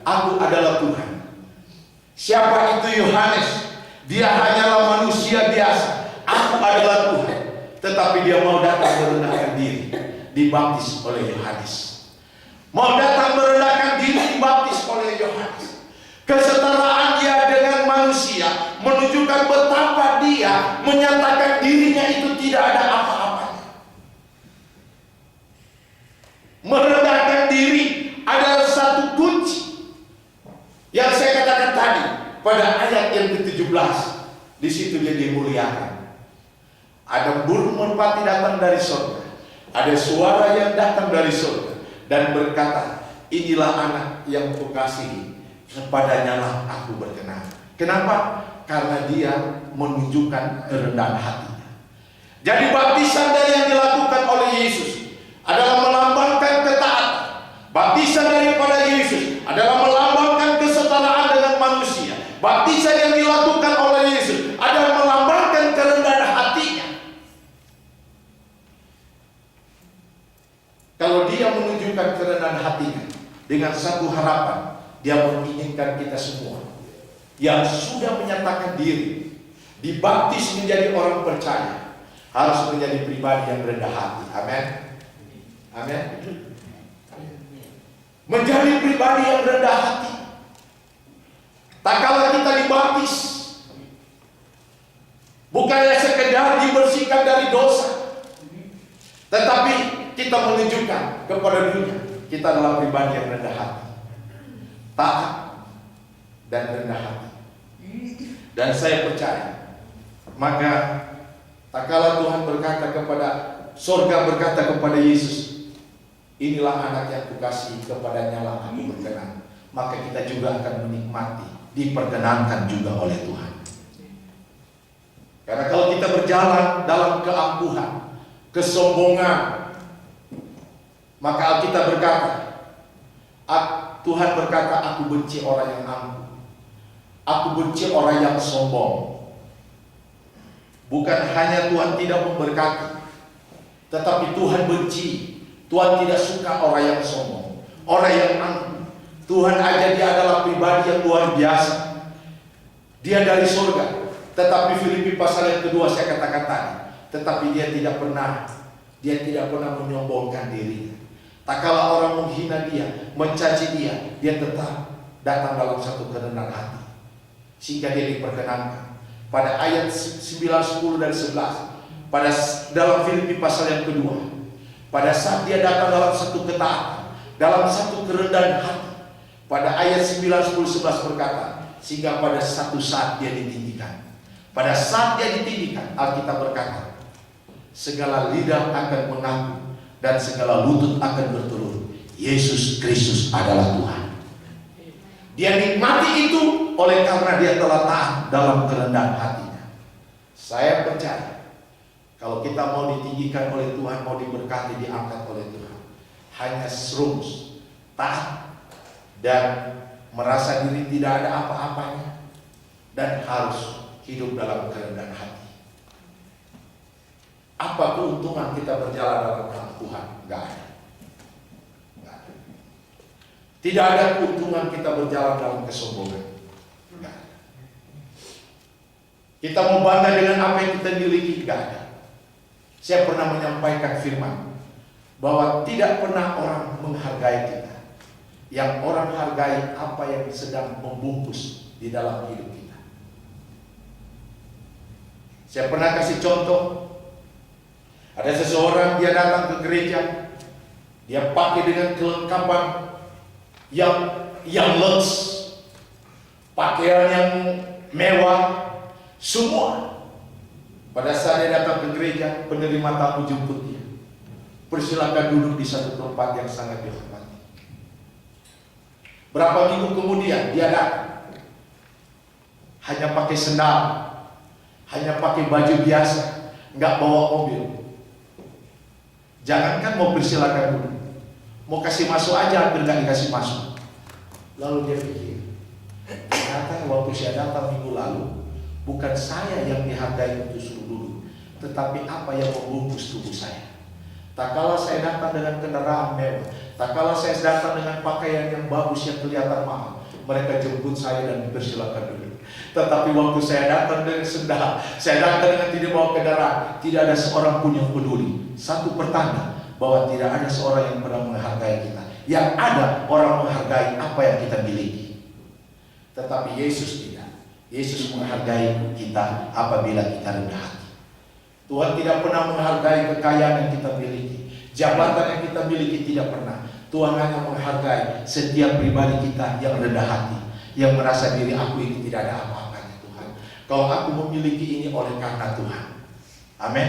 aku adalah Tuhan. Siapa itu Yohanes? Dia hanyalah manusia biasa. Aku adalah Tuhan. Tetapi dia mau datang merendahkan diri, dibaptis oleh Yohanes. Mau datang merendahkan diri, dibaptis oleh Yohanes. Kesetaraan dia dengan manusia menunjukkan betapa dia menyatakan dirinya itu tidak ada apa-apanya. Merendahkan diri adalah satu kunci yang saya katakan tadi pada ayat yang ke-17. Di situ dia dimuliakan. Ada burung merpati datang dari surga. Ada suara yang datang dari surga dan berkata, inilah anak yang kukasihi, kepadanya lah aku berkenan. Kenapa? Karena dia menunjukkan kerendahan hatinya. Jadi baptisan dari yang dilakukan oleh Yesus adalah melambangkan ketaatan. Baptisan daripada Yesus adalah melambangkan kesetaraan dengan manusia. Baptisan yang dilakukan oleh Yesus adalah melambangkan kerendahan hatinya. Kalau dia menunjukkan kerendahan hatinya dengan satu harapan, dia menginginkan kita semua yang sudah menyatakan diri, dibaptis menjadi orang percaya, harus menjadi pribadi yang rendah hati. Amin. Amin. Menjadi pribadi yang rendah hati. Tak kala kita dibaptis, bukannya sekedar dibersihkan dari dosa, tetapi kita menunjukkan kepada dunia kita adalah pribadi yang rendah hati, taat dan rendah hati. Dan saya percaya, maka tak kala Tuhan berkata kepada surga, berkata kepada Yesus, inilah anak yang kukasihi, kepadanya lah aku berkenan, maka kita juga akan menikmati, diperkenankan juga oleh Tuhan. Karena kalau kita berjalan dalam keangkuhan, kesombongan, maka Alkitab berkata, Tuhan berkata, aku benci orang yang angkuh, aku benci orang yang sombong. Bukan hanya Tuhan tidak memberkati, tetapi Tuhan benci. Tuhan tidak suka orang yang sombong, orang yang angkuh. Tuhan aja dia adalah pribadi yang luar biasa. Dia dari surga, tetapi Filipi pasal yang kedua saya katakan tadi, tetapi dia tidak pernah menyombongkan dirinya. Tak kala orang menghina dia, mencaci dia, dia tetap datang dalam satu kerendahan hati, sehingga dia diperkenankan. Pada ayat 9, 10 dan 11, dalam Filipi pasal yang kedua, pada saat dia datang dalam satu ketaatan, dalam satu kerendahan hati, pada ayat 9, 10, 11 berkata, sehingga pada satu saat dia ditinggikan. Pada saat dia ditinggikan, Alkitab berkata, segala lidah akan mengaku dan segala lutut akan bertelur, Yesus Kristus adalah Tuhan. Dia nikmati itu oleh karena dia telah taat dalam kerendahan hatinya. Saya percaya, kalau kita mau ditinggikan oleh Tuhan, mau diberkati, diangkat oleh Tuhan, hanya serums, taat, dan merasa diri tidak ada apa-apanya, dan harus hidup dalam kerendahan hati. Apa keuntungan kita berjalan dalam hati Tuhan? Gak ada. Tidak ada keuntungan kita berjalan dalam kesombongan. Gak ada. Kita mau bangga dengan apa yang kita miliki? Gak ada. Saya pernah menyampaikan firman bahwa tidak pernah orang menghargai kita. Yang orang hargai apa yang sedang membungkus di dalam hidup kita. Saya pernah kasih contoh. Ada seseorang, dia datang ke gereja, dia pakai dengan kelengkapan yang lux, pakaian yang mewah, semua. Pada saat dia datang ke gereja, penerima tamu jemput dia, persilakan duduk di satu tempat yang sangat dihormati. Berapa minggu kemudian dia datang, hanya pakai sendal, hanya pakai baju biasa, nggak bawa mobil. Jangankan mau persilakan dulu, mau kasih masuk aja hampir nggak dikasih masuk. Lalu dia pikir, ternyata waktu saya datang minggu lalu, bukan saya yang dihargai untuk suruh duduk, tetapi apa yang membungkus tubuh saya. Tak kala saya datang dengan kendaraan mewah, Tak kala saya datang dengan pakaian yang bagus yang kelihatan mahal, mereka jemput saya dan dipersilakan duduk. Tetapi waktu saya datang dengan sendal, saya datang dengan tidak bawa kendaraan, tidak ada seorang pun yang peduli. Satu pertanda bahwa tidak ada seorang yang pernah menghargai kita. Yang ada orang menghargai apa yang kita miliki. Tetapi Yesus tidak. Yesus menghargai kita apabila kita rendah hati. Tuhan tidak pernah menghargai kekayaan yang kita miliki, jabatan yang kita miliki, tidak pernah. Tuhan hanya menghargai setiap pribadi kita yang rendah hati, yang merasa diri aku ini tidak ada apa-apanya Tuhan. Kalau aku memiliki ini oleh karena Tuhan. Amin.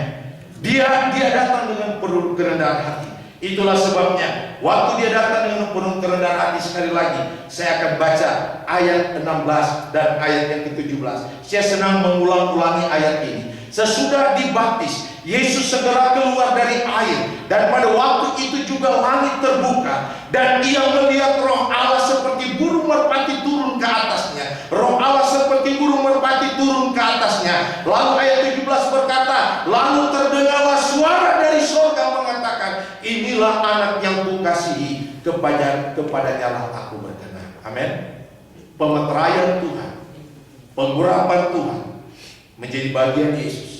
Dia datang dengan penuh kerendahan hati. Itulah sebabnya waktu dia datang dengan penuh kerendahan hati, sekali lagi saya akan baca ayat 16 dan ayat yang ke-17. Saya senang mengulang-ulangi ayat ini. Sesudah dibaptis, Yesus segera keluar dari air, dan pada waktu itu juga langit terbuka, dan ia melihat Roh Allah seperti burung merpati turun ke atasnya. Roh Allah seperti burung merpati turun ke atasnya. Lalu ayat 17 berkata, lalu terdengarlah suara dari surga mengatakan, inilah anak yang kukasihi, kepadanya lah aku berkenan. Amin. Pemeteraian Tuhan, pengurapan Tuhan menjadi bagian Yesus.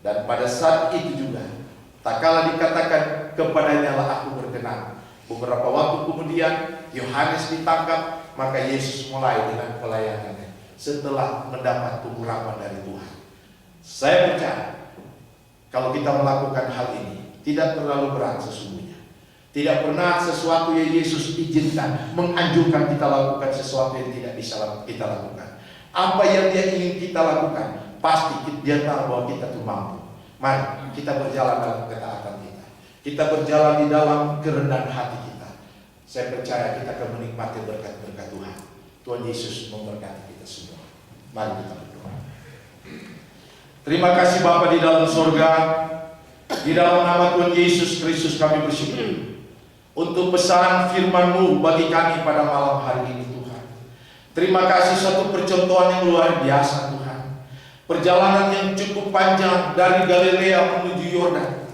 Dan pada saat itu juga, tak kala dikatakan kepadanya lah aku berkenan, beberapa waktu kemudian Yohanes ditangkap, maka Yesus mulai dengan pelayanannya setelah mendapat pengurapan dari Tuhan. Saya percaya kalau kita melakukan hal ini tidak terlalu berat sesungguhnya. Tidak pernah sesuatu yang Yesus izinkan menganjurkan kita lakukan sesuatu yang tidak bisa kita lakukan. Apa yang dia ingin kita lakukan, pasti dia tahu bahwa kita tuh mampu. Mari kita berjalan dalam ketaatan kita. Kita berjalan di dalam kerendahan hati kita. Saya percaya kita akan menikmati berkat-berkat Tuhan. Tuhan Yesus memberkati kita semua. Mari kita berdoa. Terima kasih Bapa di dalam surga. Di dalam nama Tuhan Yesus Kristus kami bersyukur untuk pesan firman-Mu bagi kami pada malam hari ini Tuhan. Terima kasih satu percontohan yang luar biasa Tuhan. Perjalanan yang cukup panjang dari Galilea menuju Yordan,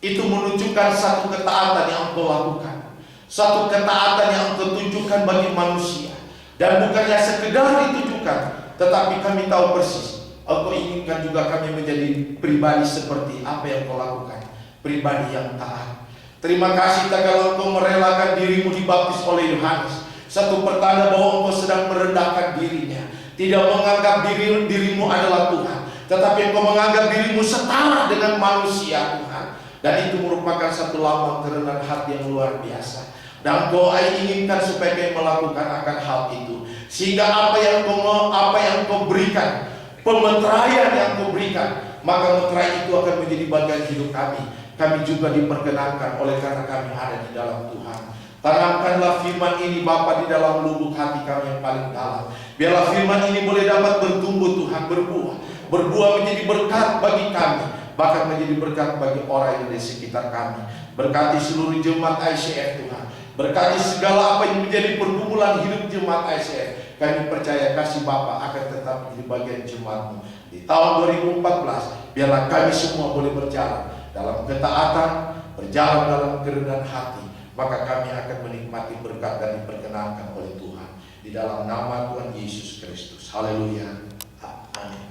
itu menunjukkan satu ketaatan yang Engkau lakukan, satu ketaatan yang Engkau tunjukkan bagi manusia. Dan bukannya sekedar ditujukan, tetapi kami tahu persis Engkau inginkan juga kami menjadi pribadi seperti apa yang Engkau lakukan, pribadi yang taat. Terima kasih kalau Engkau merelakan dirimu dibaptis oleh Yohanes, satu pertanda bahwa Engkau sedang merendahkan dirinya. Tidak menganggap dirimu adalah Tuhan, tetapi Engkau menganggap dirimu setara dengan manusia Tuhan. Dan itu merupakan satu lambang kerendahan hati yang luar biasa. Dan Engkau inginkan supaya kami melakukan akan hal itu, sehingga apa yang Engkau berikan, pemeteraian yang Engkau berikan, maka meterai itu akan menjadi bagian hidup kami. Kami juga diperkenankan oleh karena kami ada di dalam Tuhan. Tanamkanlah firman ini Bapa di dalam lubuk hati kami yang paling dalam. Biarlah firman ini boleh dapat bertumbuh Tuhan, berbuah menjadi berkat bagi kami, bahkan menjadi berkat bagi orang yang di sekitar kami. Berkati seluruh jemaat ICF Tuhan. Berkati segala apa yang menjadi pergumulan hidup jemaat ICF. Kami percaya kasih Bapa akan tetap menjadi bagian jemaat-Mu. Di tahun 2014, biarlah kami semua boleh berjalan dalam ketaatan, berjalan dalam kerendahan hati. Maka kami akan menikmati berkat dan diperkenankan oleh Tuhan. Di dalam nama Tuhan Yesus Kristus. Haleluya. Amin.